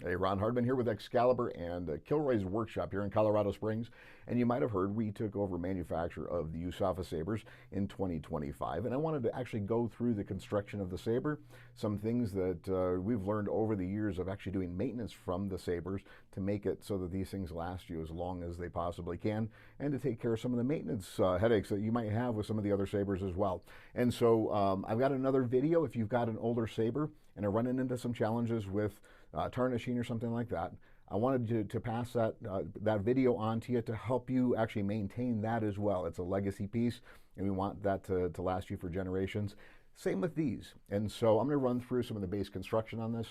Hey, Ron Hardman here with Excalibur and Kilroy's Workshop here in Colorado Springs. And you might have heard we took over manufacture of the USAFA Sabers in 2025. And I wanted to actually go through the construction of the Saber, some things that we've learned over the years of actually doing maintenance from the Sabers to make it so that these things last you as long as they possibly can, and to take care of some of the maintenance headaches that you might have with some of the other Sabers as well. And so I've got another video if you've got an older Saber and are running into some challenges with tarnishing or something like that. I wanted to pass that video on to you to help you actually maintain that as well. It's a legacy piece, and we want that to last you for generations. Same with these. And so I'm going to run through some of the base construction on this,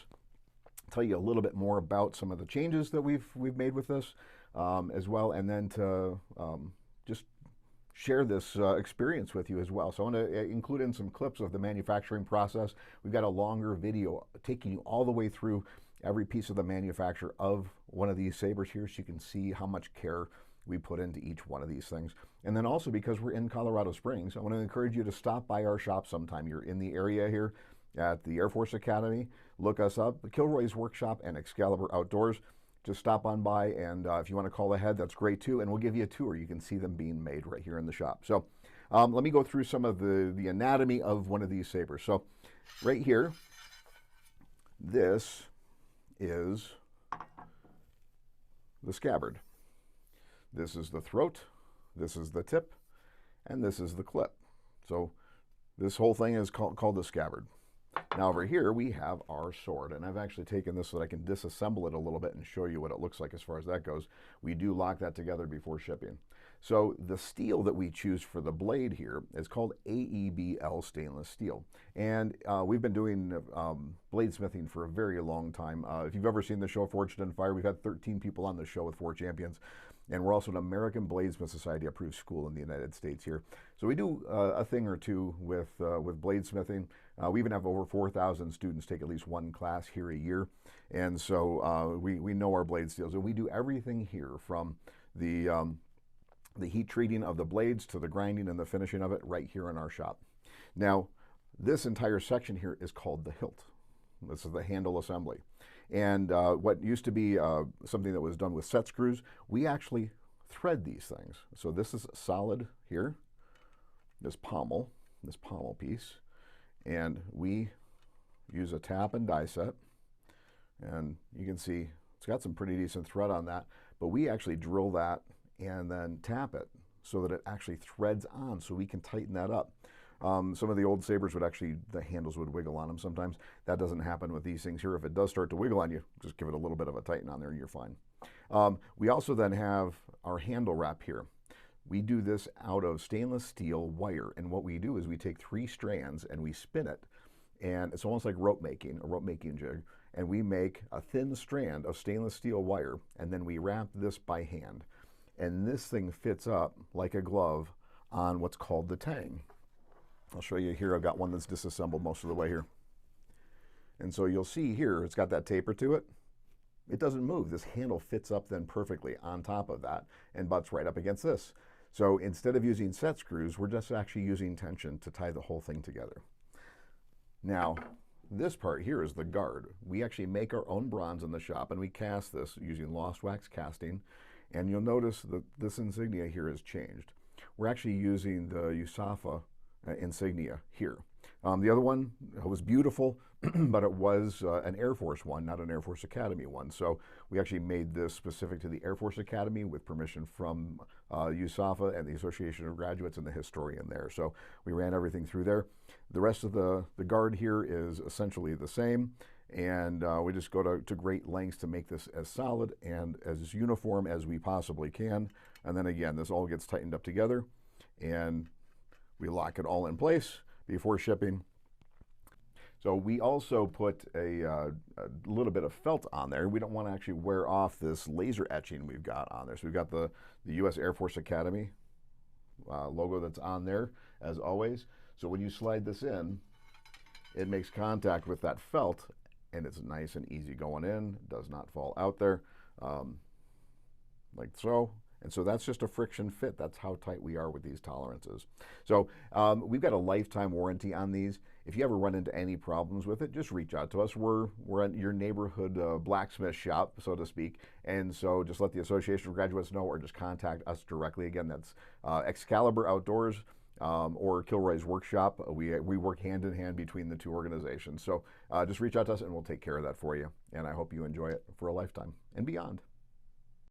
tell you a little bit more about some of the changes that we've made with this as well, and then to just share this experience with you as well. So I want to include in some clips of the manufacturing process. We've got a longer video taking you all the way through every piece of the manufacture of one of these Sabers here, so you can see how much care we put into each one of these things. And then also, because we're in Colorado Springs, I want to encourage you to stop by our shop sometime. You're in the area here at the Air Force Academy. Look us up, Kilroy's Workshop and Excalibur Outdoors. Just stop on by, and if you want to call ahead, that's great too, and we'll give you a tour. You can see them being made right here in the shop. So let me go through some of the anatomy of one of these Sabers. So right here, this is the scabbard. This is the throat, this is the tip, and this is the clip. So this whole thing is called the scabbard. Now over here we have our sword, and I've actually taken this so that I can disassemble it a little bit and show you what it looks like as far as that goes. We do lock that together before shipping. So the steel that we choose for the blade here is called AEBL stainless steel, and we've been doing bladesmithing for a very long time. If you've ever seen the show Forged in Fire, we've had 13 people on the show with 4 champions, and we're also an American Bladesmith Society approved school in the United States here. So we do a thing or two with bladesmithing. We even have over 4,000 students take at least one class here a year, and so we know our blade steels, and we do everything here from the heat treating of the blades to the grinding and the finishing of it right here in our shop. Now, this entire section here is called the hilt. This is the handle assembly. And what used to be something that was done with set screws, we actually thread these things. So this is solid here, this pommel piece, and we use a tap and die set. And you can see it's got some pretty decent thread on that, but we actually drill that and then tap it so that it actually threads on, so we can tighten that up. Some of the old Sabers would actually, the handles would wiggle on them sometimes. That doesn't happen with these things here. If it does start to wiggle on you, just give it a little bit of a tighten on there and you're fine. We also then have our handle wrap here. We do this out of stainless steel wire, and what we do is we take 3 strands and we spin it, and it's almost like a rope making jig, and we make a thin strand of stainless steel wire, and then we wrap this by hand. And this thing fits up like a glove on what's called the tang. I'll show you here. I've got one that's disassembled most of the way here. And so you'll see here, it's got that taper to it. It doesn't move. This handle fits up then perfectly on top of that and butts right up against this. So instead of using set screws, we're just actually using tension to tie the whole thing together. Now, this part here is the guard. We actually make our own bronze in the shop, and we cast this using lost wax casting. And you'll notice that this insignia here has changed. We're actually using the USAFA insignia here. The other one was beautiful, but it was an Air Force one, not an Air Force Academy one. So we actually made this specific to the Air Force Academy with permission from USAFA and the Association of Graduates and the historian there. So we ran everything through there. The rest of the guard here is essentially the same, and we just go to great lengths to make this as solid and as uniform as we possibly can. And then again, this all gets tightened up together, and we lock it all in place before shipping. So we also put a little bit of felt on there. We don't want to actually wear off this laser etching we've got on there. So we've got the U.S. Air Force Academy logo that's on there, as always. So when you slide this in, it makes contact with that felt, and it's nice and easy going in. It does not fall out there, like so. And so that's just a friction fit. That's how tight we are with these tolerances. So we've got a lifetime warranty on these. If you ever run into any problems with it, just reach out to us. We're at your neighborhood blacksmith shop, so to speak. And so just let the Association of Graduates know, or just contact us directly. Again, that's Excalibur Outdoors or Kilroy's Workshop. We work hand in hand between the two organizations. So just reach out to us and we'll take care of that for you. And I hope you enjoy it for a lifetime and beyond.